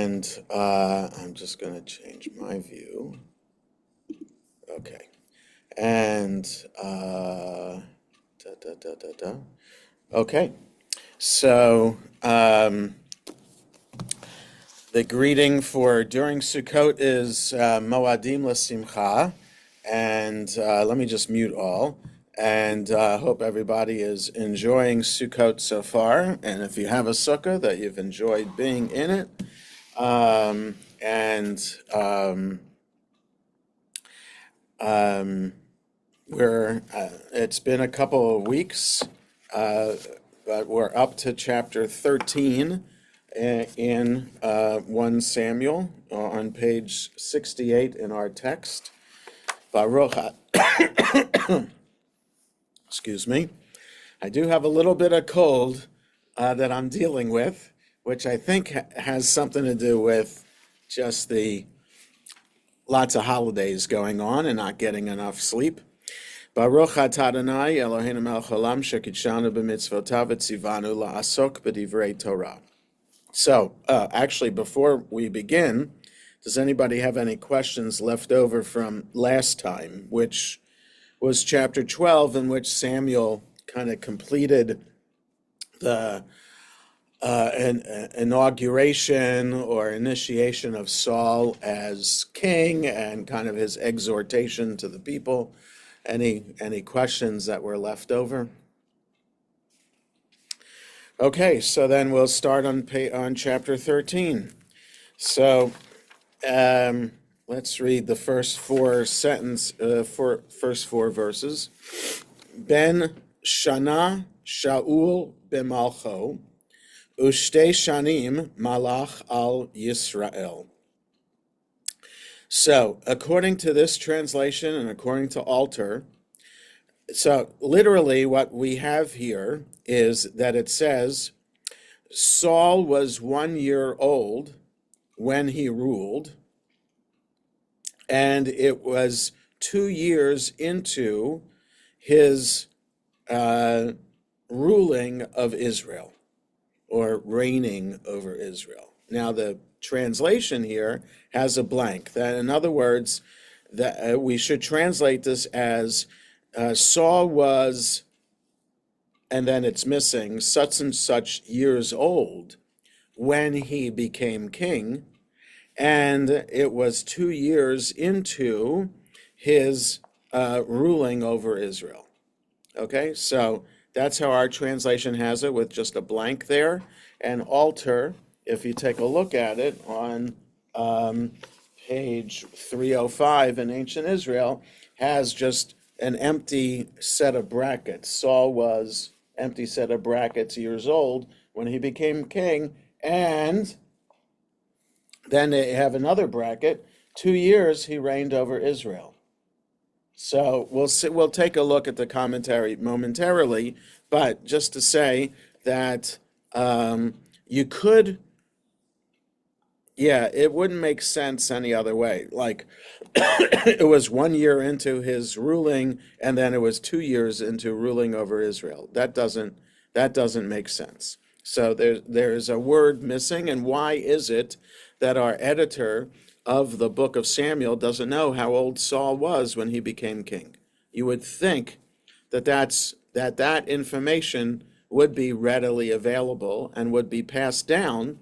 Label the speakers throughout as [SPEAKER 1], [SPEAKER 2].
[SPEAKER 1] And I'm just going to change my view. Okay. And da, da, da, da, da. Okay. So the greeting for during Sukkot is Moadim L'Simcha. And let me just mute all. And hope everybody is enjoying Sukkot so far. And if you have a sukkah, that you've enjoyed being in it. It's been a couple of weeks, but we're up to chapter 13 in 1 Samuel on page 68 in our text. Baruch, excuse me. I do have a little bit of cold that I'm dealing with, which I think has something to do with just the lots of holidays going on and not getting enough sleep. Baruch atah Adonai Eloheinu melech haolam shekidshanu b'mitzvotav v'tzivanu la'asok b'divrei Torah. So, actually, before we begin, does anybody have any questions left over from last time, which was chapter 12, in which Samuel kind of completed the inauguration or initiation of Saul as king and kind of his exhortation to the people? Any questions that were left over? Okay, so then we'll start on chapter 13. So let's read the first four verses. Ben Shana Shaul b'malcho, Ushte shanim malach al Yisrael. So, according to this translation and according to Alter, so literally what we have here is that it says Saul was 1 year old when he ruled, and it was 2 years into his ruling of Israel, or reigning over Israel. Now, the translation here has a blank. That, in other words, that we should translate this as Saul was, and then it's missing, such and such years old when he became king, and it was 2 years into his ruling over Israel. Okay, so that's how our translation has it, with just a blank there. And Alter, if you take a look at it on page 305 in Ancient Israel, has just an empty set of brackets. Saul was empty set of brackets years old when he became king, and then they have another bracket, 2 years he reigned over Israel. So we'll take a look at the commentary momentarily, but just to say that you could, it wouldn't make sense any other way. Like it was 1 year into his ruling, and then it was 2 years into ruling over Israel. That doesn't make sense. So there's a word missing, and why is it that our editor of the book of Samuel doesn't know how old Saul was when he became king? You would think that information would be readily available and would be passed down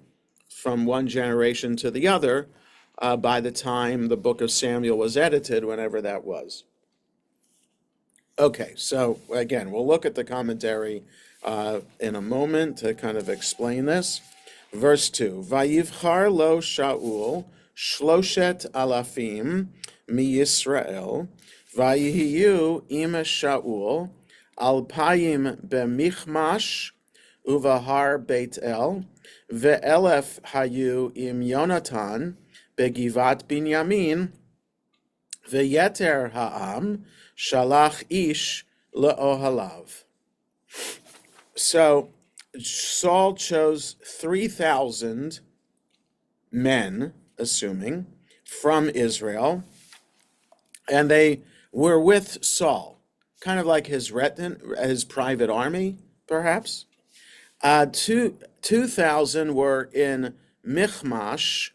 [SPEAKER 1] from one generation to the other by the time the book of Samuel was edited, whenever that was. Okay, so again, we'll look at the commentary in a moment to kind of explain this. Verse 2, Vayivchar lo Shaul shloshet alafim mi Yisrael, vayihiyu im Shaul alpayim b'michmash uvahar Beit El, ve'elef hayu im Yonatan begivat Binyamin, ve'yeter ha'am shalach ish le'ohalav. So Saul chose 3,000 men, assuming, from Israel, and they were with Saul, kind of like his private army, perhaps. 2,000 were in Michmash,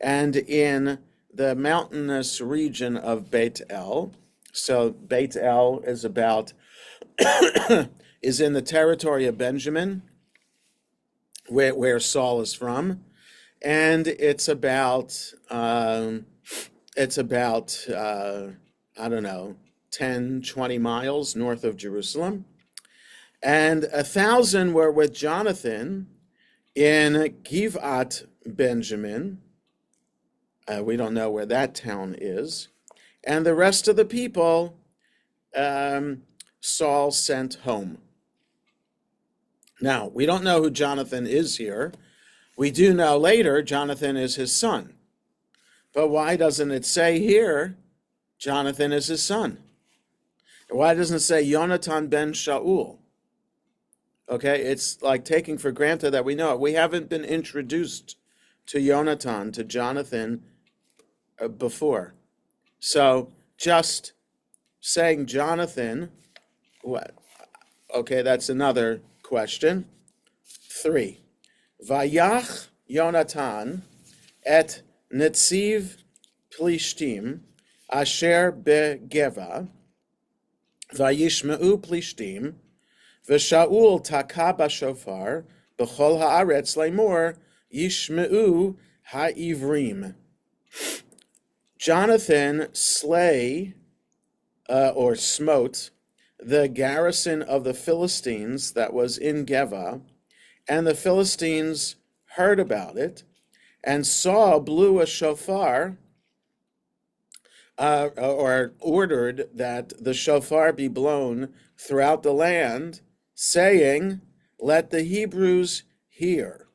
[SPEAKER 1] and in the mountainous region of Beit El. So Beit El is about is in the territory of Benjamin, where Saul is from, and it's about I don't know, 10, 20 miles north of Jerusalem. And 1,000 were with Jonathan in Givat Benjamin. We don't know where that town is. And the rest of the people Saul sent home. Now, we don't know who Jonathan is here. We do know later Jonathan is his son. But why doesn't it say here Jonathan is his son? Why doesn't it say Yonatan ben Shaul? Okay, it's like taking for granted that we know it. We haven't been introduced to Yonatan, to Jonathan, before. So just saying Jonathan, what? Okay, that's another question. 3. Vayach Yonatan et Netziv Plishtim asher begeva vayishmeu Plishtim v'Shaul taka b'shofar b'chol haaretz lemor yishmeu ha'ivrim. Jonathan slay or smote the garrison of the Philistines that was in Geva, and the Philistines heard about it, and Saul blew a shofar, or ordered that the shofar be blown throughout the land, saying, "Let the Hebrews hear."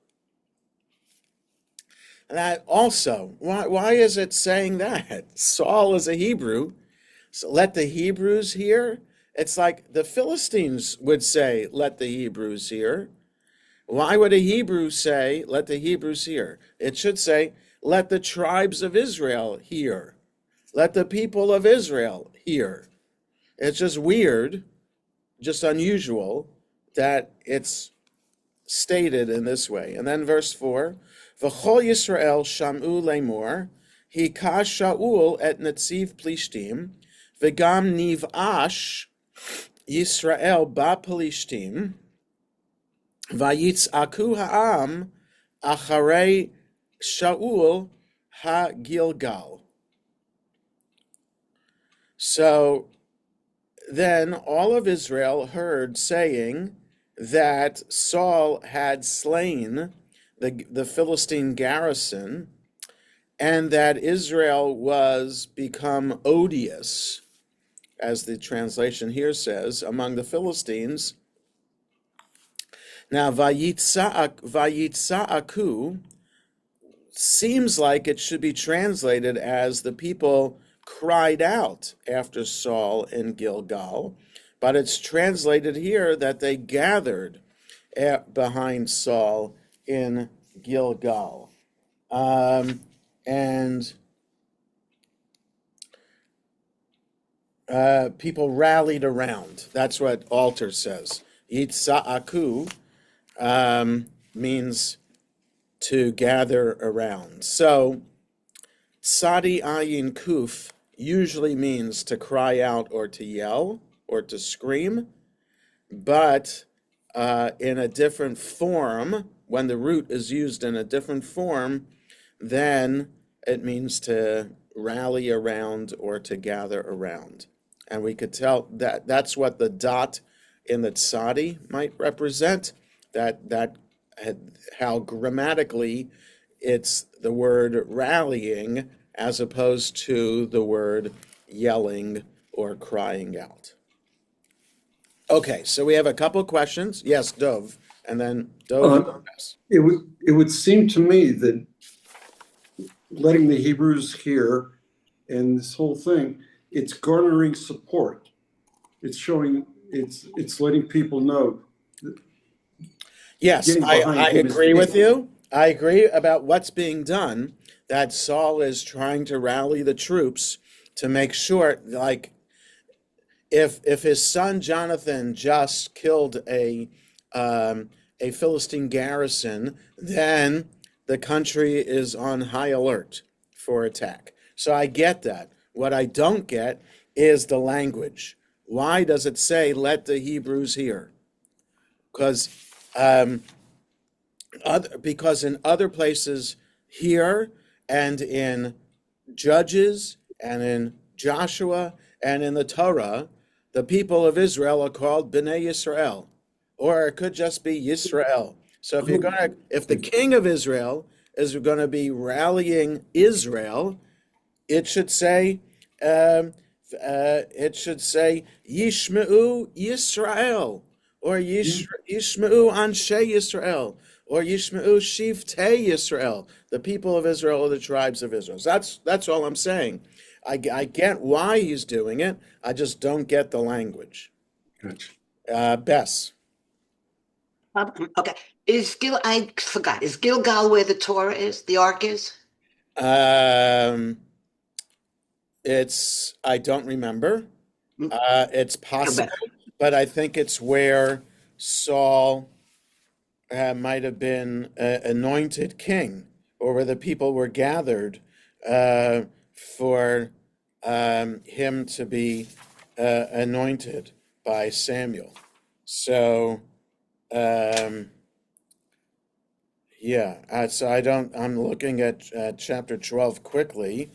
[SPEAKER 1] That also, why is it saying that? Saul is a Hebrew, so let the Hebrews hear? It's like the Philistines would say, "Let the Hebrews hear." Why would a Hebrew say, "Let the Hebrews hear"? It should say, "Let the tribes of Israel hear. Let the people of Israel hear." It's just weird, just unusual that it's stated in this way. And then verse 4, V'chol Yisrael sham'u lemor, hika Shaul et netziv plishtim, v'gam niv'ash Yisrael ba plishtim, v'yitz'aku ha'am acharei Shaul ha-Gilgal. So then all of Israel heard saying that Saul had slain the Philistine garrison, and that Israel was become odious, as the translation here says, among the Philistines. Now, Vayitza'aku seems like it should be translated as the people cried out after Saul in Gilgal, but it's translated here that they gathered behind Saul in Gilgal. And people rallied around. That's what Alter says. Yitza'aku means to gather around. So, Sadi Ayin Kuf usually means to cry out or to yell or to scream, but in a different form, when the root is used in a different form, then it means to rally around or to gather around. And we could tell that that's what the dot in the tzadi might represent, that how grammatically it's the word rallying as opposed to the word yelling or crying out. Okay, so we have a couple of questions. Yes, Dov, and then Dov.
[SPEAKER 2] It would seem to me that letting the Hebrews hear and this whole thing, it's garnering support. It's showing, it's letting people know.
[SPEAKER 1] Yes, I agree with you. I agree about what's being done, that Saul is trying to rally the troops to make sure, like, if his son Jonathan just killed a Philistine garrison, then the country is on high alert for attack. So I get that. What I don't get is the language. Why does it say, let the Hebrews hear? Because because in other places here and in Judges and in Joshua and in the Torah, the people of Israel are called Bnei Yisrael, or it could just be Yisrael. So if the king of Israel is going to be rallying Israel, it should say Yishmeu Yisrael, or Yishmeu Anshe Yisrael, or Yishmeu Shivtei Yisrael, the people of Israel or the tribes of Israel. So that's all I'm saying. I get why he's doing it. I just don't get the language.
[SPEAKER 2] Gotcha.
[SPEAKER 1] Bess.
[SPEAKER 3] Okay. I forgot. Is Gilgal where the Torah is? The Ark is?
[SPEAKER 1] I don't remember.
[SPEAKER 3] Hmm.
[SPEAKER 1] It's possible,
[SPEAKER 3] better.
[SPEAKER 1] but I think it's where Saul might have been anointed king, or where the people were gathered for him to be anointed by Samuel. So, I'm looking at chapter 12 quickly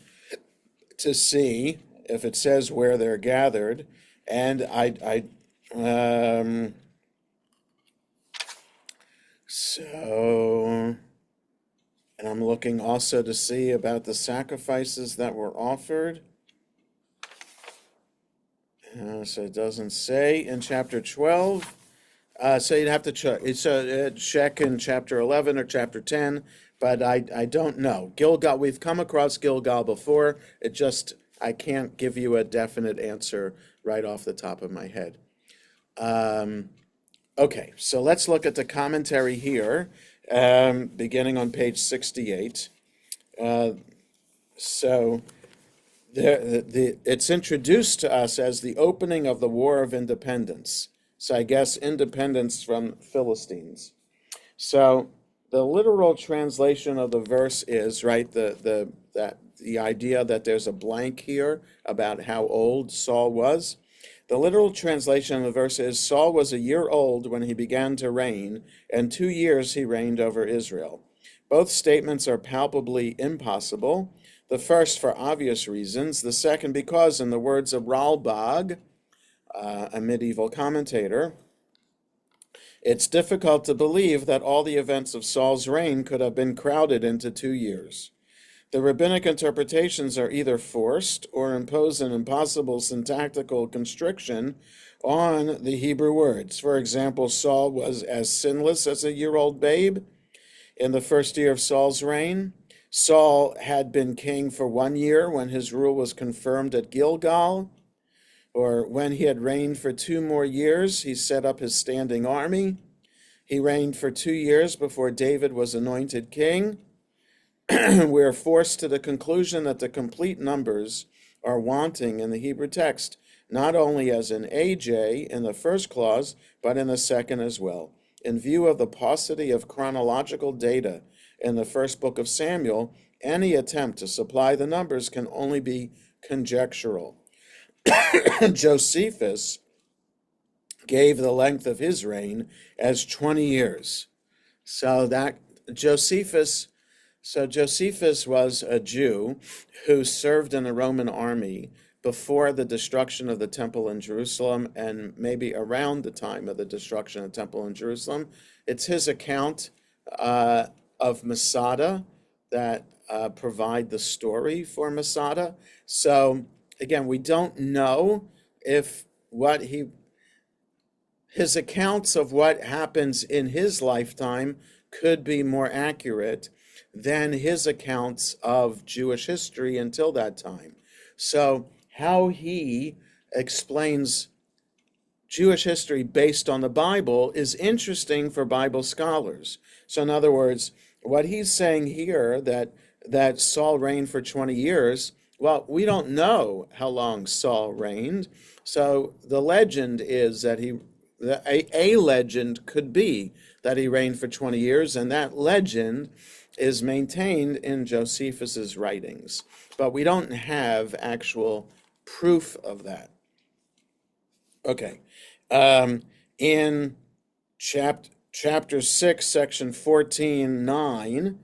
[SPEAKER 1] to see if it says where they're gathered, and and I'm looking also to see about the sacrifices that were offered. So it doesn't say in chapter 12. So you'd have to check. Check in chapter 11 or chapter 10, but I don't know. Gilgal, we've come across Gilgal before. I can't give you a definite answer right off the top of my head. Okay, so let's look at the commentary here, beginning on page 68. It's introduced to us as the opening of the War of Independence. So I guess independence from Philistines. So the literal translation of the verse is, right, the idea that there's a blank here about how old Saul was. The literal translation of the verse is, Saul was a year old when he began to reign, and 2 years he reigned over Israel. Both statements are palpably impossible. The first for obvious reasons, the second because, in the words of Ralbag, a medieval commentator, it's difficult to believe that all the events of Saul's reign could have been crowded into 2 years. The rabbinic interpretations are either forced or impose an impossible syntactical constriction on the Hebrew words. For example, Saul was as sinless as a year-old babe in the first year of Saul's reign. Saul had been king for 1 year when his rule was confirmed at Gilgal. Or when he had reigned for 2 more years, he set up his standing army. He reigned for 2 years before David was anointed king. We're forced to the conclusion that the complete numbers are wanting in the Hebrew text, not only as in AJ in the first clause, but in the second as well. In view of the paucity of chronological data in the first book of Samuel, any attempt to supply the numbers can only be conjectural. Josephus gave the length of his reign as 20 years. So Josephus was a Jew who served in the Roman army before the destruction of the temple in Jerusalem, and maybe around the time of the destruction of the temple in Jerusalem. It's his account of Masada that provide the story for Masada. So again, we don't know if his accounts of what happens in his lifetime could be more accurate than his accounts of Jewish history until that time. So how he explains Jewish history based on the Bible is interesting for Bible scholars. So in other words, what he's saying here, that Saul reigned for 20 years, well, we don't know how long Saul reigned. So the legend is that a legend could be that he reigned for 20 years, and that legend is maintained in Josephus's writings. But we don't have actual proof of that. Okay. In chapter 6, section 14:9,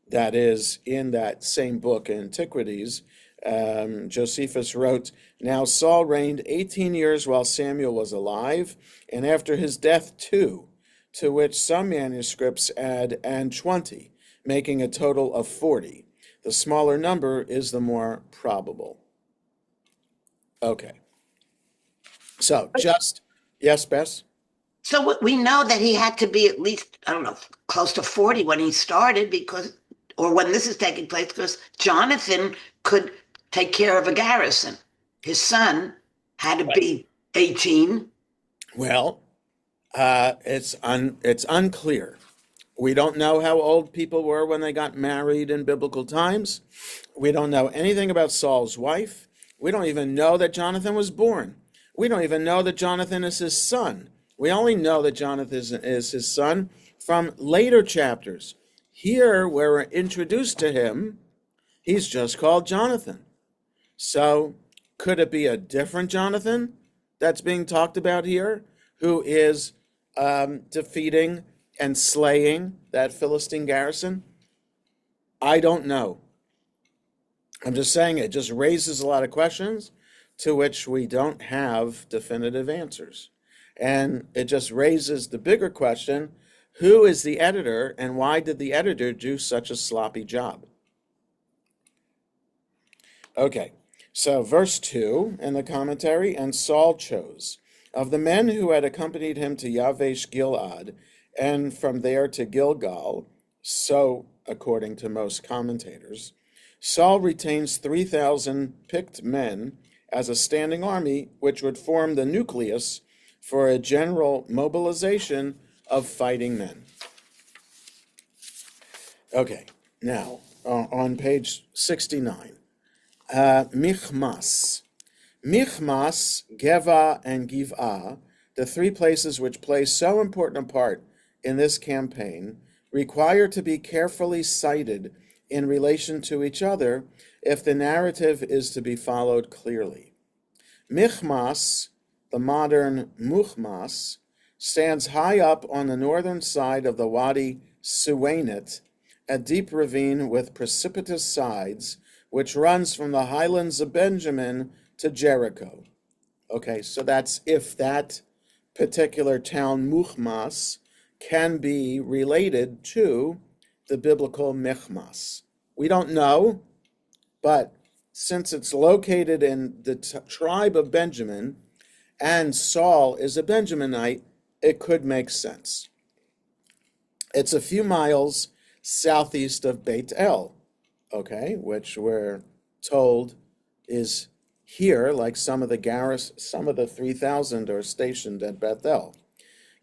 [SPEAKER 1] that is in that same book, Antiquities, Josephus wrote, "Now Saul reigned 18 years while Samuel was alive, and after his death 2, to which some manuscripts add and 20, making a total of 40. The smaller number is the more probable." Okay. So yes, Bess?
[SPEAKER 3] So we know that he had to be at least, I don't know, close to 40 when he started or when this is taking place, because Jonathan could take care of a garrison. His son had to be 18.
[SPEAKER 1] Well, it's unclear. We don't know how old people were when they got married in biblical times. We don't know anything about Saul's wife. We don't even know that Jonathan was born. We don't even know that Jonathan is his son. We only know that Jonathan is his son from later chapters. Here, where we're introduced to him, he's just called Jonathan. So could it be a different Jonathan that's being talked about here, who is defeating and slaying that Philistine garrison? I don't know. I'm just saying it just raises a lot of questions to which we don't have definitive answers. And it just raises the bigger question, who is the editor and why did the editor do such a sloppy job? Okay, so verse 2 in the commentary, "And Saul chose of the men who had accompanied him to Yavesh Gilad, and from there to Gilgal," so according to most commentators, "Saul retains 3,000 picked men as a standing army, which would form the nucleus for a general mobilization of fighting men." Okay, now on page 69, Michmas. Michmas, Geva, and Giv'ah, the three places which play so important a part in this campaign, require to be carefully cited in relation to each other if the narrative is to be followed clearly. Michmas, the modern Muchmas, stands high up on the northern side of the Wadi Suwainit, a deep ravine with precipitous sides, which runs from the highlands of Benjamin to Jericho. Okay, so that's if that particular town, Muchmas, can be related to the biblical Michmas. We don't know, but since it's located in the tribe of Benjamin, and Saul is a Benjaminite, it could make sense. It's a few miles southeast of Beit El, okay, which we're told is here, like some of the 3,000 are stationed at Bethel.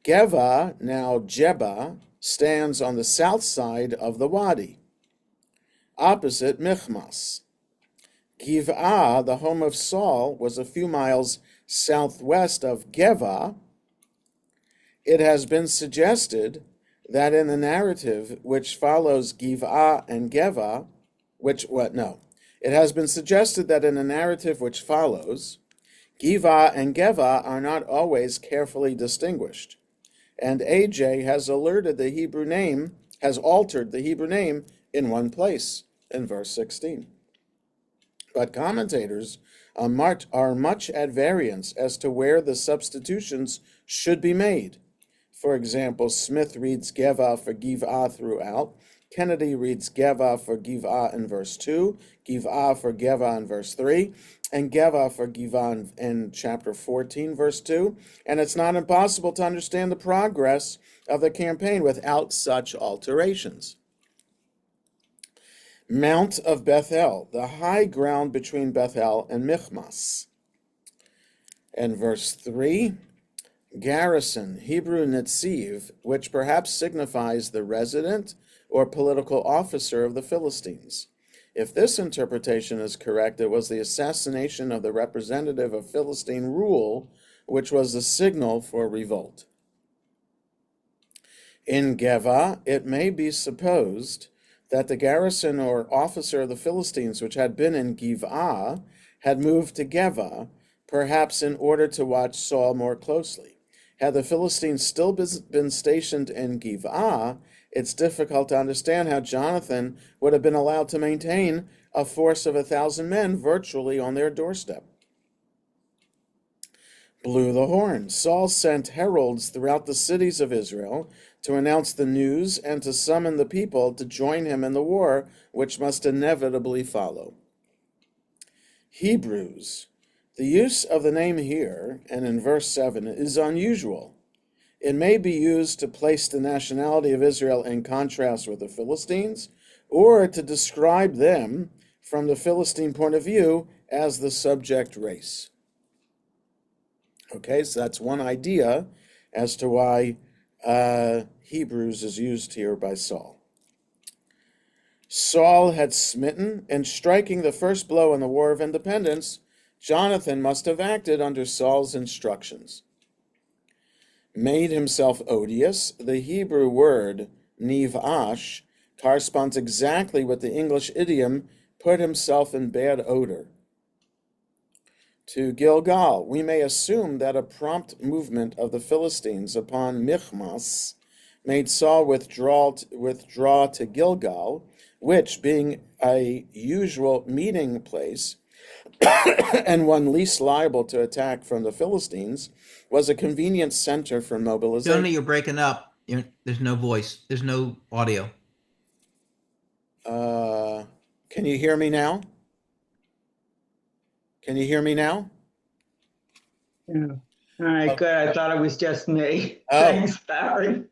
[SPEAKER 1] Geva, now Jeba, stands on the south side of the wadi, opposite Michmas. Giv'ah, the home of Saul, was a few miles southwest of Geva. It has been suggested that in the narrative which follows Giv'ah and Geva, it has been suggested that in the narrative which follows, Giv'ah and Geva are not always carefully distinguished, and AJ has altered the Hebrew name in one place, in verse 16. But commentators are much at variance as to where the substitutions should be made. For example, Smith reads Geva for Giv'ah throughout. Kennedy reads Geva for Giv'ah in verse 2, Giv'ah for Geva in verse 3, and Geva for Giv'ah in chapter 14, verse 2. And it's not impossible to understand the progress of the campaign without such alterations. Mount of Bethel, the high ground between Bethel and Michmas. And verse 3, garrison, Hebrew Netziv, which perhaps signifies the resident or political officer of the Philistines. If this interpretation is correct, it was the assassination of the representative of Philistine rule, which was the signal for revolt. In Geva, it may be supposed that the garrison or officer of the Philistines, which had been in Giv'ah, had moved to Geva, perhaps in order to watch Saul more closely. Had the Philistines still been stationed in Giv'ah, it's difficult to understand how Jonathan would have been allowed to maintain a force of 1,000 men virtually on their doorstep. Blew the horn. Saul sent heralds throughout the cities of Israel to announce the news and to summon the people to join him in the war, which must inevitably follow. Hebrews. The use of the name here and in verse 7 is unusual. It may be used to place the nationality of Israel in contrast with the Philistines, or to describe them from the Philistine point of view as the subject race. Okay, so that's one idea as to why Hebrews is used here by Saul. Saul had smitten, and striking the first blow in the War of Independence, Jonathan must have acted under Saul's instructions. Made himself odious, the Hebrew word nivash corresponds exactly with the English idiom put himself in bad odor. To Gilgal, we may assume that a prompt movement of the Philistines upon Michmas made Saul withdraw to Gilgal, which, being a usual meeting place and one least liable to attack from the Philistines, was a convenient center for mobilization.
[SPEAKER 4] Tony, you're breaking up. There's no voice. There's no audio.
[SPEAKER 1] Can you hear me now? Can you hear me now?
[SPEAKER 5] Yeah. All right, good. I thought it was just me.
[SPEAKER 1] Oh.
[SPEAKER 5] Thanks, Barry.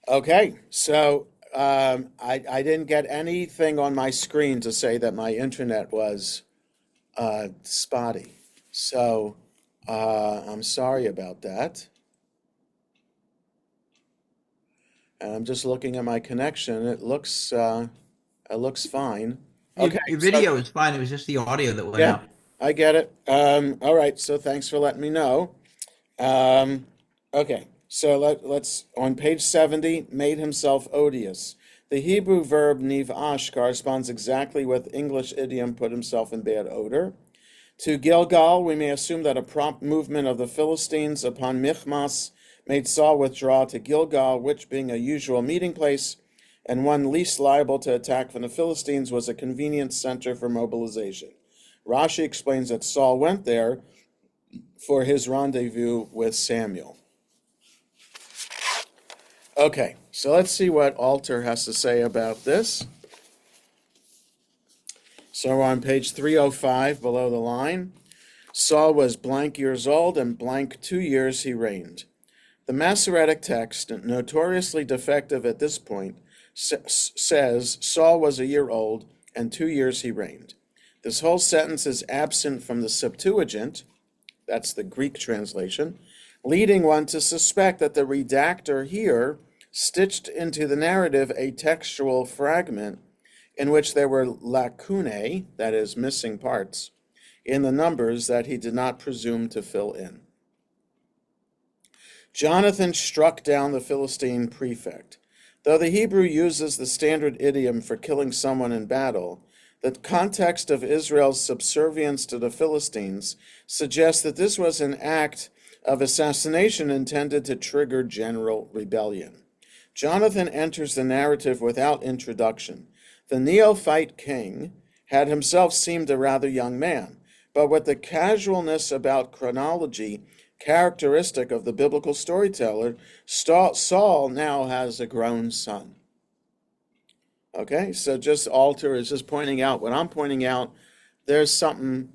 [SPEAKER 1] Okay, so I didn't get anything on my screen to say that my internet was spotty. So I'm sorry about that. And I'm just looking at my connection. It looks fine. Okay,
[SPEAKER 4] Your video is fine. It was just the audio that went
[SPEAKER 1] yeah,
[SPEAKER 4] out.
[SPEAKER 1] I get it. All right, so thanks for letting me know. Okay, so let's on page 70, made himself odious. The Hebrew verb nivash corresponds exactly with English idiom put himself in bad odor. To Gilgal, we may assume that a prompt movement of the Philistines upon Michmas made Saul withdraw to Gilgal, which, being a usual meeting place and one least liable to attack from the Philistines, was a convenient center for mobilization. Rashi explains that Saul went there for his rendezvous with Samuel. Okay, so let's see what Alter has to say about this. So we're on page 305 below the line. Saul was blank years old and blank 2 years he reigned. The Masoretic text, notoriously defective at this point, says Saul was a year old and 2 years he reigned. This whole sentence is absent from the Septuagint, that's the Greek translation, leading one to suspect that the redactor here stitched into the narrative a textual fragment in which there were lacunae, that is, missing parts, in the numbers that he did not presume to fill in. Jonathan struck down the Philistine prefect. Though the Hebrew uses the standard idiom for killing someone in battle, the context of Israel's subservience to the Philistines suggests that this was an act of assassination intended to trigger general rebellion. Jonathan enters the narrative without introduction. The neophyte king had himself seemed a rather young man, but with the casualness about chronology characteristic of the biblical storyteller, Saul now has a grown son. Okay, so just Alter is just pointing out what I'm pointing out. There's something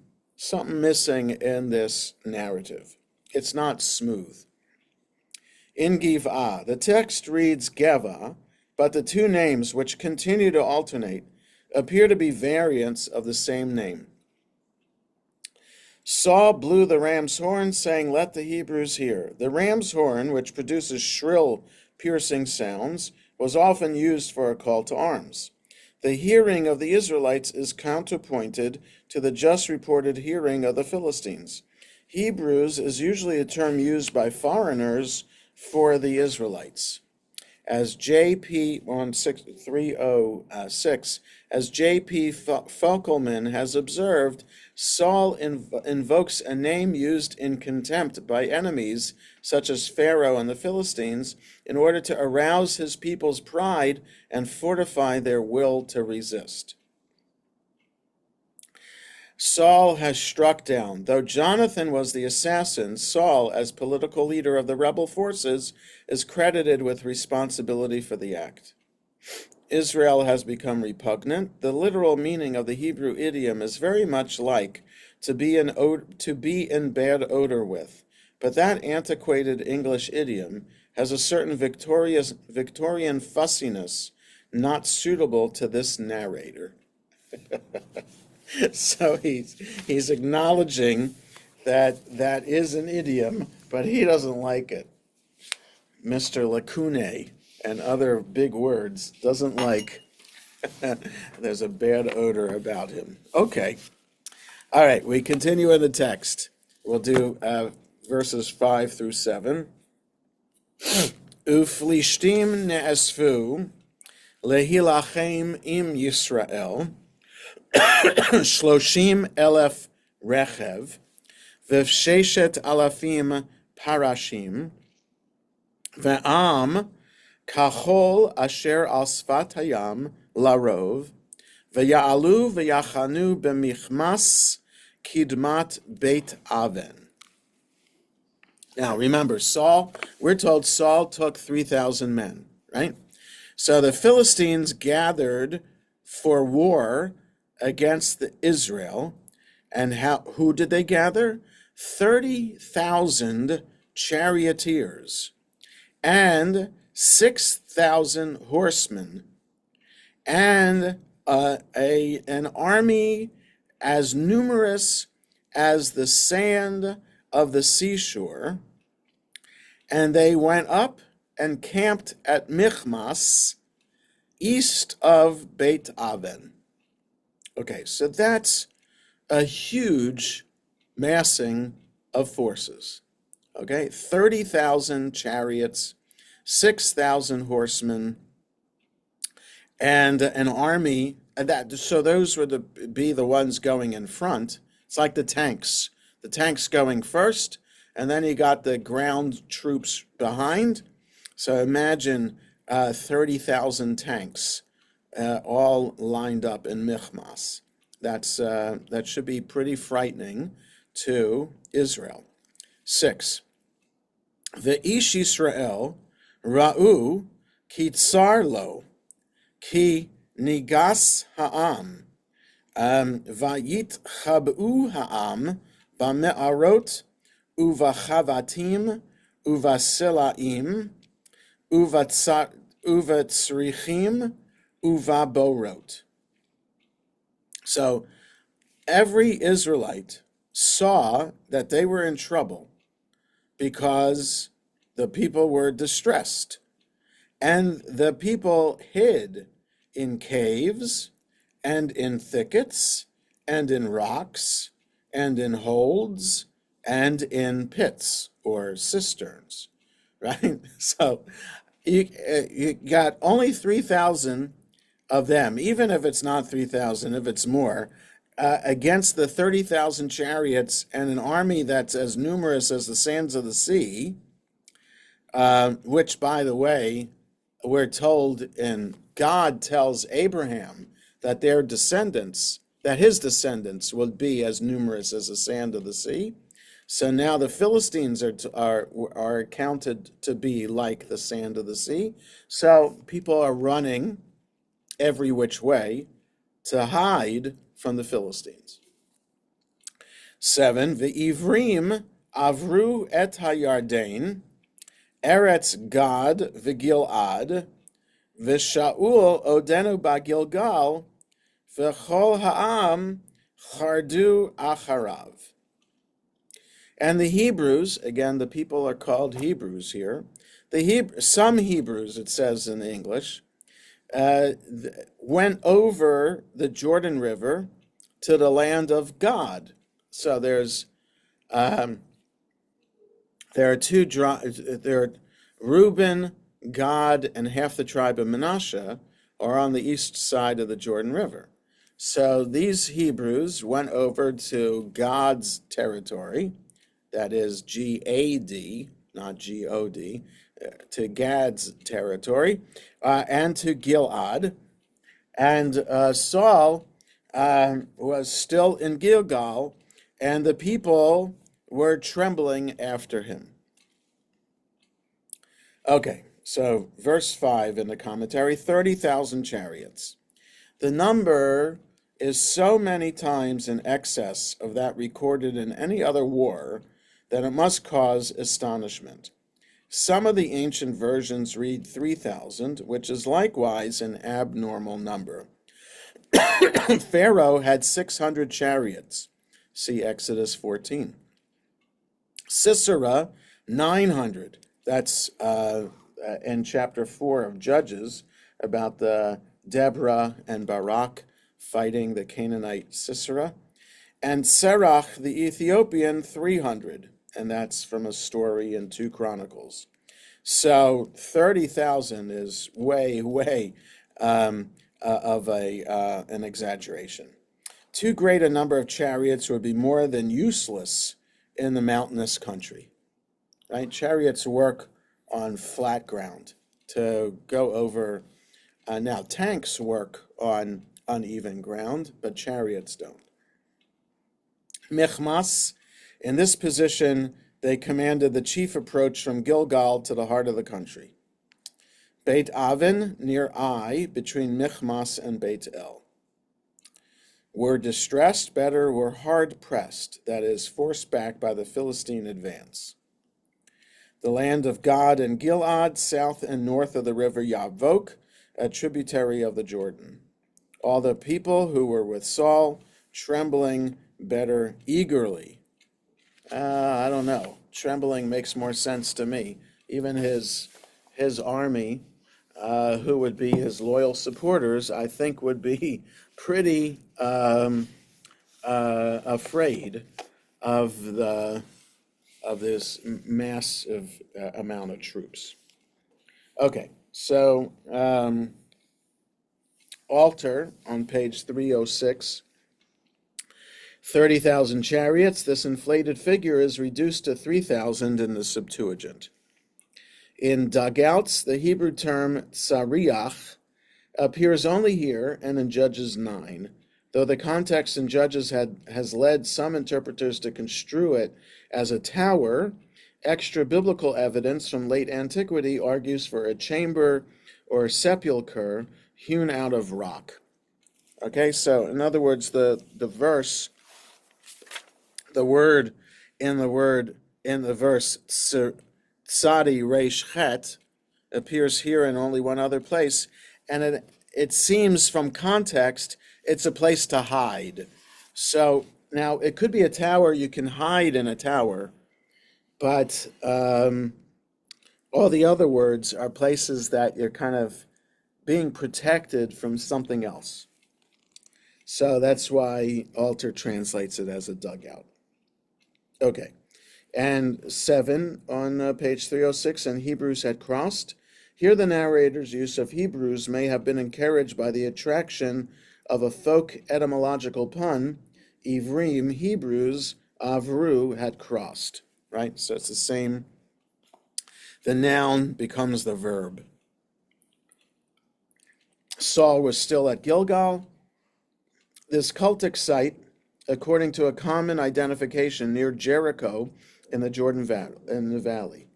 [SPEAKER 1] missing in this narrative. It's not smooth. In Giv'ah, the text reads Geva, but the two names, which continue to alternate, appear to be variants of the same name. Saul blew the ram's horn, saying, "Let the Hebrews hear." The ram's horn, which produces shrill, piercing sounds, was often used for a call to arms. The hearing of the Israelites is counterpointed to the just reported hearing of the Philistines. Hebrews is usually a term used by foreigners for the Israelites. as J.P. on 306, as J.P. Fockelman has observed, Saul invokes a name used in contempt by enemies, such as Pharaoh and the Philistines, in order to arouse his people's pride and fortify their will to resist. Saul has struck down. Though Jonathan was the assassin, Saul, as political leader of the rebel forces, is credited with responsibility for the act. Israel has become repugnant. The literal meaning of the Hebrew idiom is very much like to be in bad odor with, but that antiquated English idiom has a certain Victorian fussiness not suitable to this narrator. So he's acknowledging that is an idiom, but he doesn't like it. Mr. Lacune and other big words doesn't like there's a bad odor about him. Okay. All right, we continue in the text. We'll do verses 5 through 7. Uflishtim ne'esfu lehilachem im Yisrael Shloshim elef rechev, v'sheshet alafim parashim, ve'am kachol asher al sfat hayam larov, ve'ya'alu ve'yachanu b'michmas kidmat beit aven. Now remember, we're told Saul took 3,000 men, right? So the Philistines gathered for war against Israel, and who did they gather? 30,000 charioteers and 6,000 horsemen, and an army as numerous as the sand of the seashore. And they went up and camped at Michmas, east of Beit Aven. Okay, so that's a huge massing of forces. Okay, 30,000 chariots, 6,000 horsemen, and an army. So those would be the ones going in front. It's like the tanks. The tanks going first, and then you got the ground troops behind. So imagine 30,000 tanks all lined up in Michmas. That should be pretty frightening to Israel. 6. Ve'ish Yisrael ra'u ki tsar lo ki nigas ha'am vayit chab'u ha'am ba'me'arot uvachavatim uvasilaim uvatzrichim uvaborot. So every Israelite saw that they were in trouble because the people were distressed, and the people hid in caves and in thickets and in rocks and in holds and in pits or cisterns, right? So you got only 3,000 of them, even if it's not 3,000, if it's more, against the 30,000 chariots and an army that's as numerous as the sands of the sea, which, by the way, we're told, and God tells Abraham that their descendants, that his descendants would be as numerous as the sand of the sea. So now the Philistines are counted to be like the sand of the sea. So people are running every which way to hide from the Philistines. 7. Ve'ivrim avru et hayarden, eretz Gad ve'gilad, ve'Shaul odenu ba'Gilgal, ve'chol ha'am chardu acharav. And the Hebrews, again, the people are called Hebrews here. Some Hebrews, it says in English, went over the Jordan River to the land of God. So there are Reuben Gad and half the tribe of Manasseh are on the east side of the Jordan River. So these Hebrews went over to God's territory, that is G-A-D, not G-O-D, to Gad's territory, and to Gilad. And Saul was still in Gilgal, and the people were trembling after him. Okay, so verse 5 in the commentary, 30,000 chariots. The number is so many times in excess of that recorded in any other war that it must cause astonishment. Some of the ancient versions read 3,000, which is likewise an abnormal number. Pharaoh had 600 chariots. See Exodus 14. Sisera, 900. That's in chapter 4 of Judges about the Deborah and Barak fighting the Canaanite Sisera. And Serach, the Ethiopian, 300. And that's from a story in 2 Chronicles. So 30,000 is way of an exaggeration. Too great a number of chariots would be more than useless in the mountainous country, right? Chariots work on flat ground to go over. Now, tanks work on uneven ground, but chariots don't. Michmas, in this position, they commanded the chief approach from Gilgal to the heart of the country. Beit Aven, near Ai, between Michmas and Beit El. Were distressed, better, were hard pressed, that is, forced back by the Philistine advance. The land of Gad and Gilad, south and north of the river Yavok, a tributary of the Jordan. All the people who were with Saul, trembling, better, eagerly. I don't know. Trembling makes more sense to me. Even his army, who would be his loyal supporters, I think would be pretty afraid of this massive amount of troops. Okay, so Alter on page 306. 30,000 chariots. This inflated figure is reduced to 3,000 in the Septuagint. In dugouts, the Hebrew term tsariach appears only here and in Judges 9, though the context in Judges has led some interpreters to construe it as a tower. Extra biblical evidence from late antiquity argues for a chamber or sepulcher hewn out of rock. Okay, so in other words, the verse, the word in the verse tsadi reish chet appears here in only one other place, and it seems from context it's a place to hide. So now it could be a tower, you can hide in a tower, but all the other words are places that you're kind of being protected from something else. So that's why Alter translates it as a dugout. Okay, and 7 on page 306, and Hebrews had crossed. Here the narrator's use of Hebrews may have been encouraged by the attraction of a folk etymological pun. Ivrim, Hebrews, Avru, had crossed, right? So it's the same. The noun becomes the verb. Saul was still at Gilgal. This cultic site, according to a common identification near Jericho in the Jordan Valley.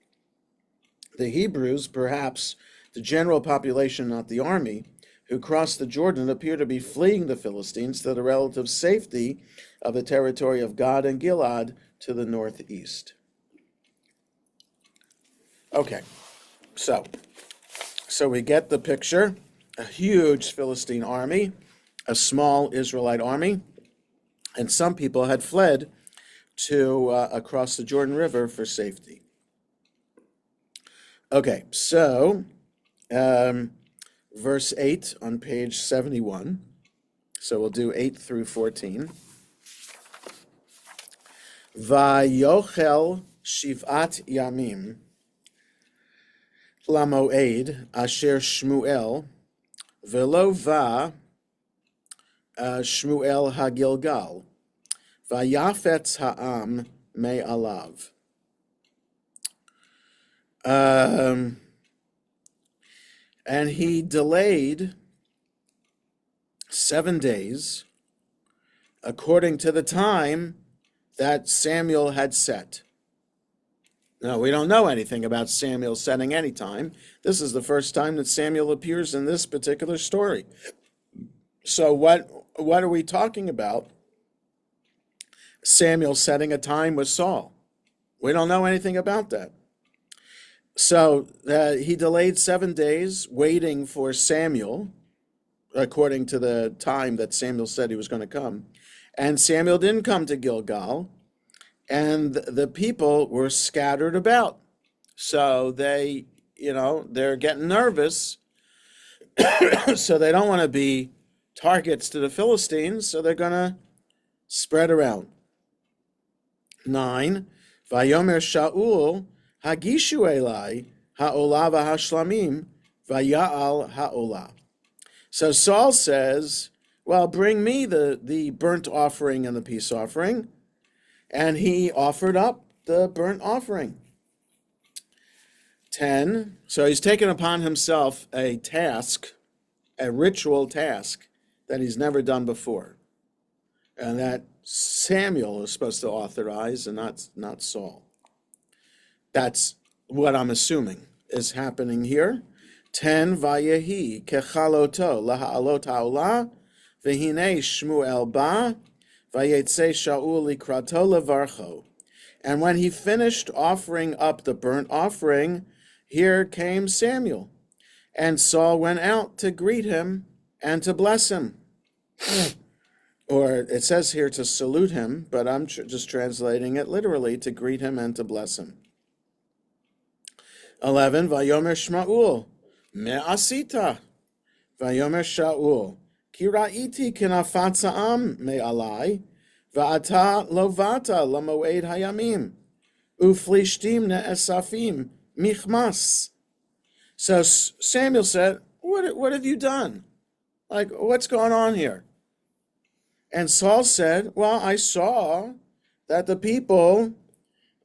[SPEAKER 1] The Hebrews, perhaps the general population, not the army, who crossed the Jordan appear to be fleeing the Philistines to the relative safety of the territory of Gad and Gilad to the northeast. Okay, so we get the picture. A huge Philistine army, a small Israelite army, and some people had fled to across the Jordan River for safety. Okay, so verse 8 on page 71. So we'll do 8 through 14. Vayochel shivat yamim. lamoed asher Shmuel velo va Shmuel hagilgal vayafetz ha'am me alav. And he delayed 7 days according to the time that Samuel had set. Now, we don't know anything about Samuel setting any time. This is the first time that Samuel appears in this particular story. So what are we talking about? Samuel setting a time with Saul. We don't know anything about that. So he delayed 7 days waiting for Samuel, according to the time that Samuel said he was going to come. And Samuel didn't come to Gilgal, and the people were scattered about. So they're getting nervous. So they don't want to be targets to the Philistines, so they're going to spread around. 9, Vayomer Shaul Hagishu Elai Ha'olah v'hashlamim Vaya'al Ha'olah. So Saul says, well, bring me the burnt offering and the peace offering. And he offered up the burnt offering. 10, so he's taken upon himself a task, a ritual task that he's never done before. And that Samuel is supposed to authorize and not Saul. That's what I'm assuming is happening here. 10, Vayehi kechaloto laha'alot ha'olah v'hinei Shmuel ba vayetze Shaul likrato levarcho. And when he finished offering up the burnt offering, here came Samuel. And Saul went out to greet him and to bless him. Or it says here to salute him, but I'm just translating it literally, to greet him and to bless him. 11, Vayomer Shmuel, me'asita. Vayomer Shaul, ki ra'iti kinafatza'am me'alai, va'ata lovata lamoed hayamim, uflishtim ne'esafim michmas. So Samuel said, what have you done? Like, what's going on here? And Saul said, well, I saw that the people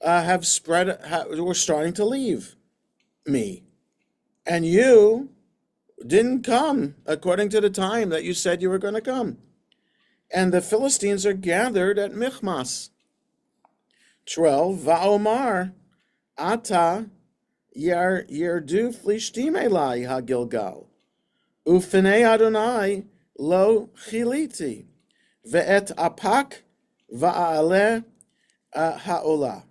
[SPEAKER 1] were starting to leave me. And you didn't come according to the time that you said you were going to come. And the Philistines are gathered at Michmas. 12, Va'omar, Ata yerdu flishtim elai hagilgal, ufenei Adonai lo chiliti, ve'et apak va'aleh ha'olah.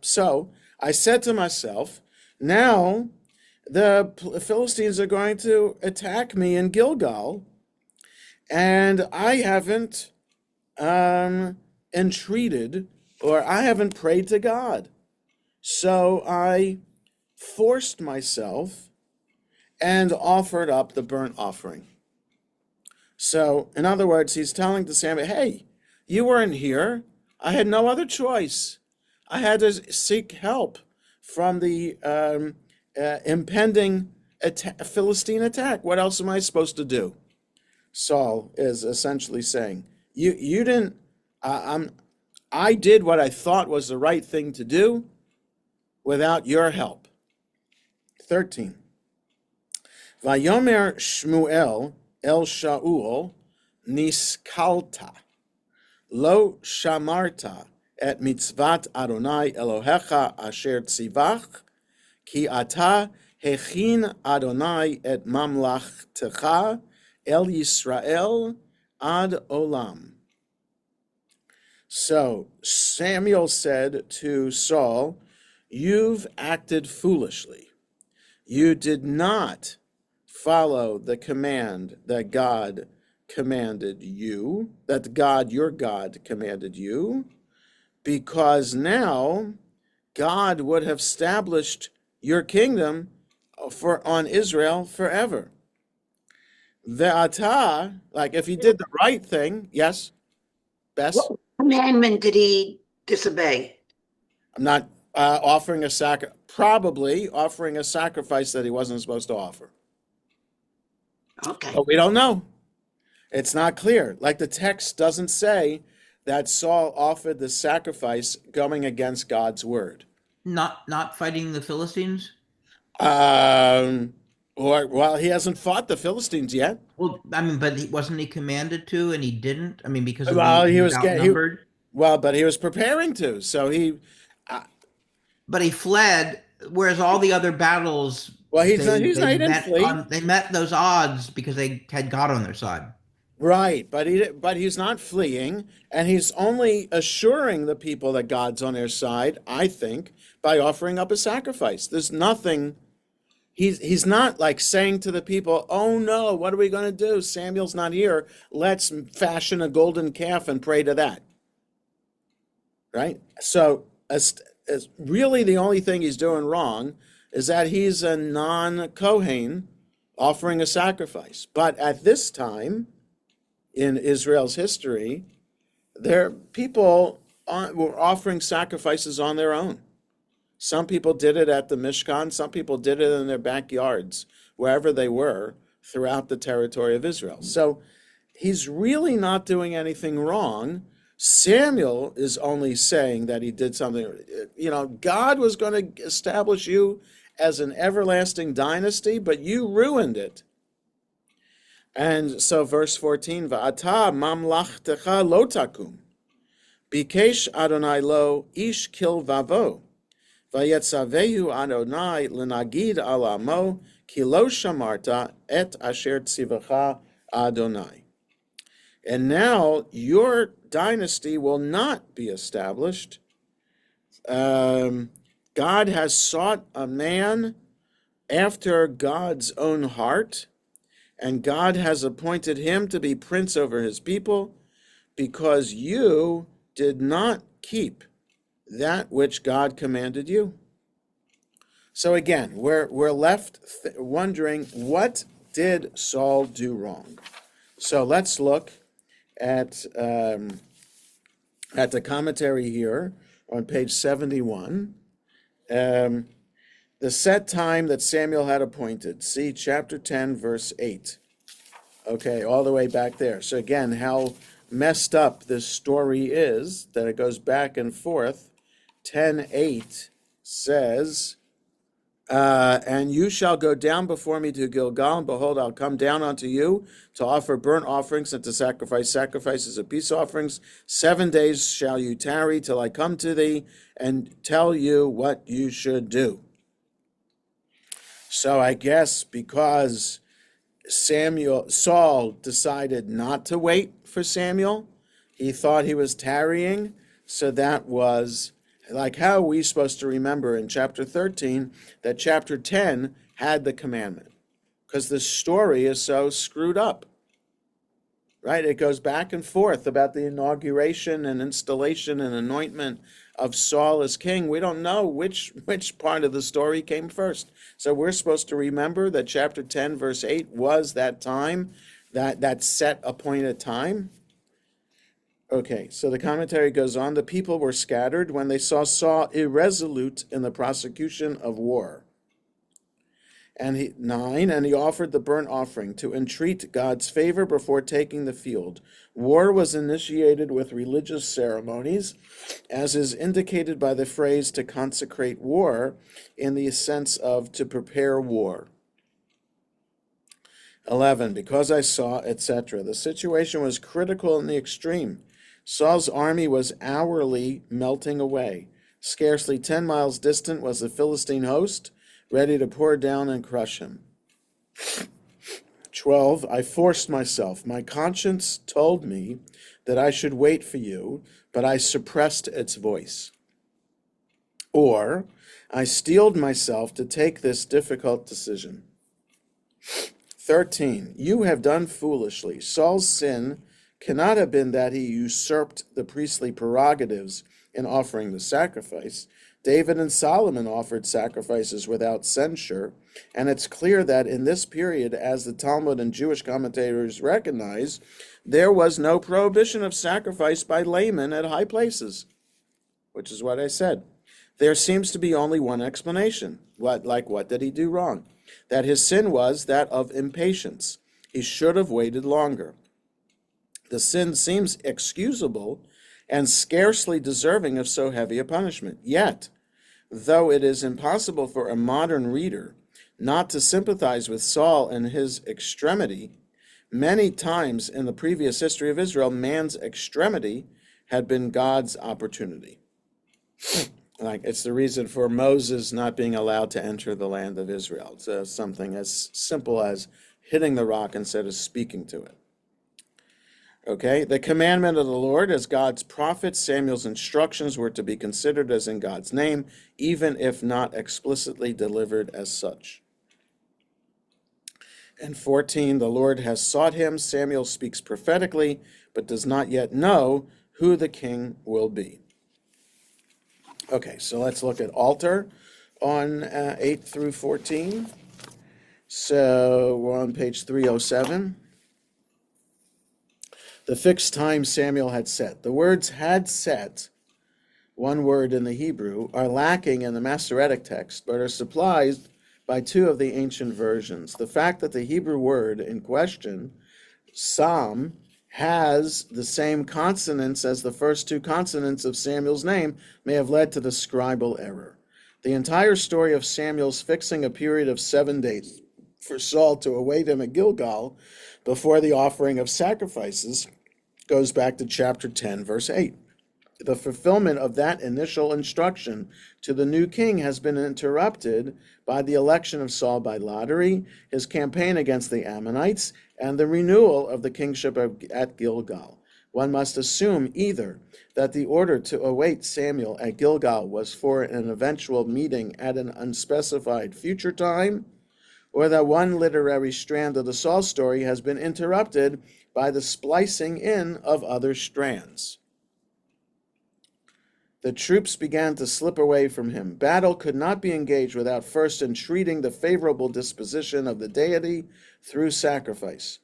[SPEAKER 1] So I said to myself, now the Philistines are going to attack me in Gilgal, and I haven't entreated, or I haven't prayed to God. So I forced myself and offered up the burnt offering. So, in other words, he's telling to Samuel, hey, you weren't here. I had no other choice. I had to seek help from the impending Philistine attack. What else am I supposed to do? Saul is essentially saying, you didn't, I did what I thought was the right thing to do without your help. 13. Vayomer Shmuel el Shaul niskalta, lo shamarta et mitzvat Adonai Elohecha asher tzivach, ki ata hechin Adonai et mamlachtecha el Yisrael ad olam. So Samuel said to Saul, you've acted foolishly. You did not follow the command that God commanded you, that God, your God, commanded you, because now God would have established your kingdom on Israel forever. Ve'ata, like if he did the right thing, yes, Bess?
[SPEAKER 3] What commandment did he disobey?
[SPEAKER 1] I'm not offering a sacrifice. probably offering a sacrifice that he wasn't supposed to offer.
[SPEAKER 3] Okay.
[SPEAKER 1] But we don't know. It's not clear. Like the text doesn't say that Saul offered the sacrifice going against God's word.
[SPEAKER 4] Not fighting the Philistines?
[SPEAKER 1] Or well, he hasn't fought the Philistines yet.
[SPEAKER 4] Well, I mean, but wasn't he commanded to, and he didn't? I mean, because of
[SPEAKER 1] Well,
[SPEAKER 4] the,
[SPEAKER 1] he
[SPEAKER 4] he
[SPEAKER 1] was
[SPEAKER 4] outnumbered.
[SPEAKER 1] but he was preparing to. So
[SPEAKER 4] But he fled, whereas all the other battles,
[SPEAKER 1] well, he
[SPEAKER 4] they
[SPEAKER 1] didn't
[SPEAKER 4] met
[SPEAKER 1] flee.
[SPEAKER 4] they met those odds because they had God on their side.
[SPEAKER 1] Right, but he's not fleeing, and he's only assuring the people that God's on their side, I think, by offering up a sacrifice. There's nothing. He's not like saying to the people, "Oh no, what are we going to do? Samuel's not here. Let's fashion a golden calf and pray to that." Right? So, as really the only thing he's doing wrong is that he's a non-Kohen offering a sacrifice. But at this time in Israel's history, people were offering sacrifices on their own. Some people did it at the Mishkan. Some people did it in their backyards, wherever they were throughout the territory of Israel. So he's really not doing anything wrong. Samuel is only saying that he did something. God was going to establish you as an everlasting dynasty, but you ruined it. And so verse 14, Va'ata mamlachtecha lo takum, bikesh Adonai lo ish kilvavo. Vayetzavehu Adonai lenagid al amo ki lo shamarta et asher tzivacha Adonai. And now your dynasty will not be established. God has sought a man after God's own heart, and God has appointed him to be prince over his people, because you did not keep that which God commanded you. So again, we're left wondering, what did Saul do wrong? So let's look at the commentary here on page 71. The set time that Samuel had appointed. See chapter 10, verse 8. Okay, all the way back there. So again, how messed up this story is, that it goes back and forth. 10:8 says, and you shall go down before me to Gilgal, and behold, I'll come down unto you to offer burnt offerings and to sacrifice sacrifices of peace offerings. 7 days shall you tarry till I come to thee and tell you what you should do. So I guess because Saul decided not to wait for Samuel, he thought he was tarrying, so that was like, how are we supposed to remember in chapter 13 that chapter 10 had the commandment? Because the story is so screwed up, right? It goes back and forth about the inauguration and installation and anointment of Saul as king. We don't know which part of the story came first. So we're supposed to remember that chapter 10, verse 8 was that time, that set appointed time. Okay, so the commentary goes on. The people were scattered when they saw Saul irresolute in the prosecution of war. And he offered the burnt offering to entreat God's favor before taking the field. War was initiated with religious ceremonies, as is indicated by the phrase to consecrate war, in the sense of to prepare war. 11, because I saw, etc. The situation was critical in the extreme. Saul's army was hourly melting away. Scarcely 10 miles distant was the Philistine host, ready to pour down and crush him. 12, I forced myself. My conscience told me that I should wait for you, but I suppressed its voice. Or, I steeled myself to take this difficult decision. 13, you have done foolishly. Saul's sin cannot have been that he usurped the priestly prerogatives in offering the sacrifice. David and Solomon offered sacrifices without censure, and it's clear that in this period, as the Talmud and Jewish commentators recognize, there was no prohibition of sacrifice by laymen at high places, which is what I said. There seems to be only one explanation. What did he do wrong? That his sin was that of impatience. He should have waited longer. The sin seems excusable and scarcely deserving of so heavy a punishment. Yet, though it is impossible for a modern reader not to sympathize with Saul in his extremity, many times in the previous history of Israel, man's extremity had been God's opportunity. Like, it's the reason for Moses not being allowed to enter the land of Israel. It's something as simple as hitting the rock instead of speaking to it. Okay, the commandment of the Lord as God's prophet, Samuel's instructions were to be considered as in God's name, even if not explicitly delivered as such. And 14, the Lord has sought him. Samuel speaks prophetically, but does not yet know who the king will be. Okay, so let's look at altar on 8 through 14. So we're on page 307. The fixed time Samuel had set. The words "had set," one word in the Hebrew, are lacking in the Masoretic text, but are supplied by two of the ancient versions. The fact that the Hebrew word in question, Sam, has the same consonants as the first two consonants of Samuel's name may have led to the scribal error. The entire story of Samuel's fixing a period of 7 days for Saul to await him at Gilgal before the offering of sacrifices goes back to chapter 10, verse 8. The fulfillment of that initial instruction to the new king has been interrupted by the election of Saul by lottery, his campaign against the Ammonites, and the renewal of the kingship at Gilgal. One must assume either that the order to await Samuel at Gilgal was for an eventual meeting at an unspecified future time, or that one literary strand of the Saul story has been interrupted by the splicing in of other strands. The troops began to slip away from him. Battle could not be engaged without first entreating the favorable disposition of the deity through sacrifice.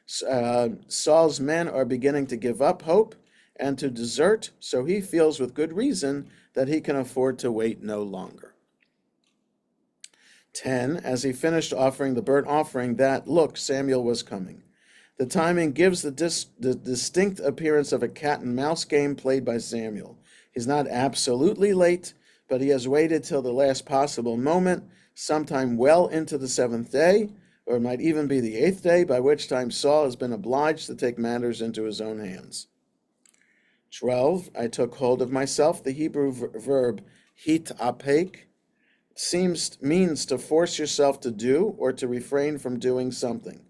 [SPEAKER 1] Saul's men are beginning to give up hope and to desert, so he feels with good reason that he can afford to wait no longer. 10, as he finished offering the burnt offering, that, look, Samuel was coming. The timing gives the distinct appearance of a cat and mouse game played by Samuel. He's not absolutely late, but he has waited till the last possible moment, sometime well into the 7th day, or it might even be the 8th day, by which time Saul has been obliged to take matters into his own hands. 12, I took hold of myself. The Hebrew verb hitapek means to force yourself to do or to refrain from doing something.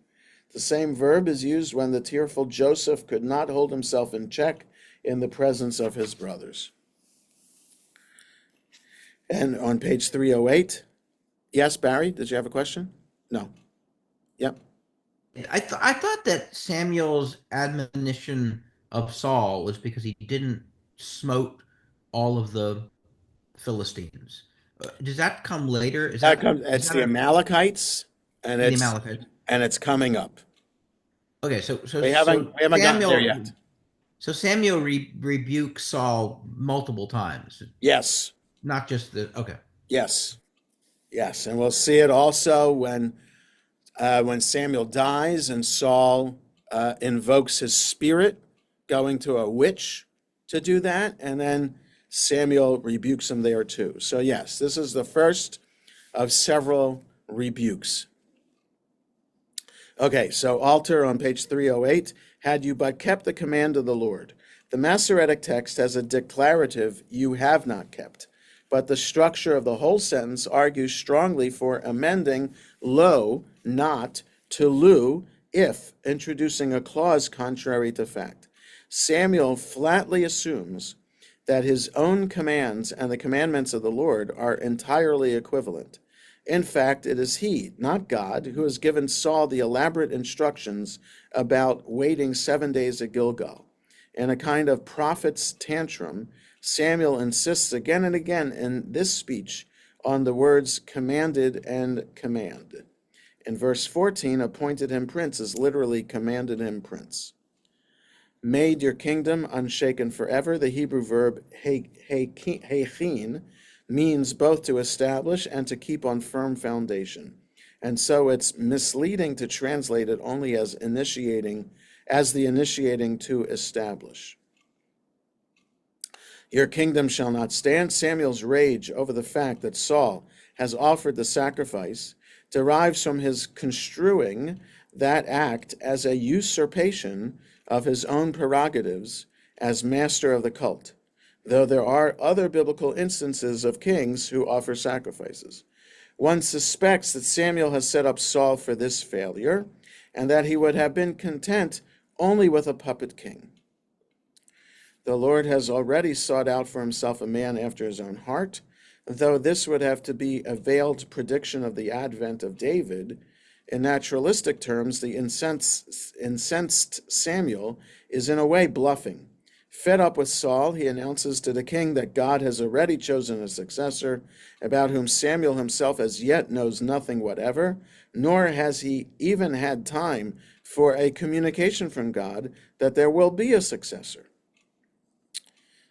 [SPEAKER 1] The same verb is used when the tearful Joseph could not hold himself in check in the presence of his brothers. And on page 308, yes, Barry, did you have a question? No. Yep.
[SPEAKER 4] I thought that Samuel's admonition of Saul was because he didn't smote all of the Philistines. Does that come later?
[SPEAKER 1] It's the Amalekites, and
[SPEAKER 4] the Amalekites.
[SPEAKER 1] And it's coming up.
[SPEAKER 4] Okay, so
[SPEAKER 1] we haven't gotten there yet.
[SPEAKER 4] So Samuel rebukes Saul multiple times.
[SPEAKER 1] Yes.
[SPEAKER 4] Not just okay.
[SPEAKER 1] Yes, and we'll see it also when Samuel dies and Saul invokes his spirit, going to a witch to do that, and then Samuel rebukes him there too. So yes, this is the first of several rebukes. Okay, so altar on page 308, had you but kept the command of the Lord. The Masoretic text has a declarative, you have not kept, but the structure of the whole sentence argues strongly for amending lo, not, to lu, if, introducing a clause contrary to fact. Samuel flatly assumes that his own commands and the commandments of the Lord are entirely equivalent. In fact, it is he, not God, who has given Saul the elaborate instructions about waiting 7 days at Gilgal. In a kind of prophet's tantrum, Samuel insists again and again in this speech on the words commanded and command. In verse 14, appointed him prince is literally commanded him prince. Made your kingdom unshaken forever. The Hebrew verb hechin means both to establish and to keep on firm foundation. And so it's misleading to translate it only as the initiating to establish. Your kingdom shall not stand. Samuel's rage over the fact that Saul has offered the sacrifice derives from his construing that act as a usurpation of his own prerogatives as master of the cult, though there are other biblical instances of kings who offer sacrifices. One suspects that Samuel has set up Saul for this failure, and that he would have been content only with a puppet king. The Lord has already sought out for himself a man after his own heart, though this would have to be a veiled prediction of the advent of David. In naturalistic terms, the incensed Samuel is in a way bluffing. Fed up with Saul, he announces to the king that God has already chosen a successor, about whom Samuel himself as yet knows nothing whatever, nor has he even had time for a communication from God that there will be a successor.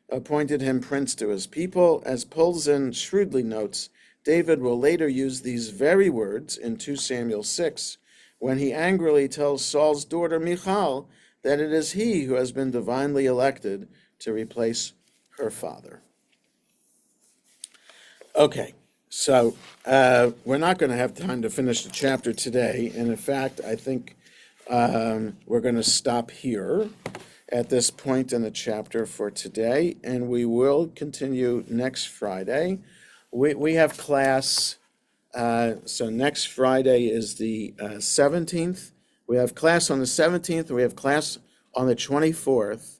[SPEAKER 1] Appointed him prince to his people. As Polzin shrewdly notes, David will later use these very words in 2 Samuel 6, when he angrily tells Saul's daughter Michal that it is he who has been divinely elected to replace her father. Okay, so we're not going to have time to finish the chapter today, and in fact, I think we're going to stop here at this point in the chapter for today, and we will continue next Friday. We have class, so next Friday is the 17th. We have class on the 17th, we have class on the 24th,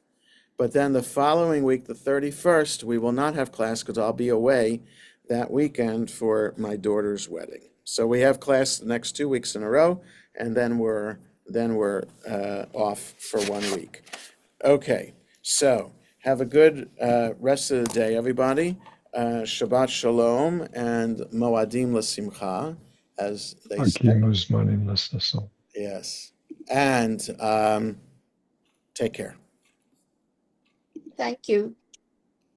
[SPEAKER 1] but then the following week, the 31st, we will not have class because I'll be away that weekend for my daughter's wedding. So we have class the next 2 weeks in a row, and then we're off for 1 week. Okay, so have a good rest of the day, everybody. Shabbat Shalom and Moadim L'Simcha, as they say. Yes, and take care.
[SPEAKER 6] Thank you.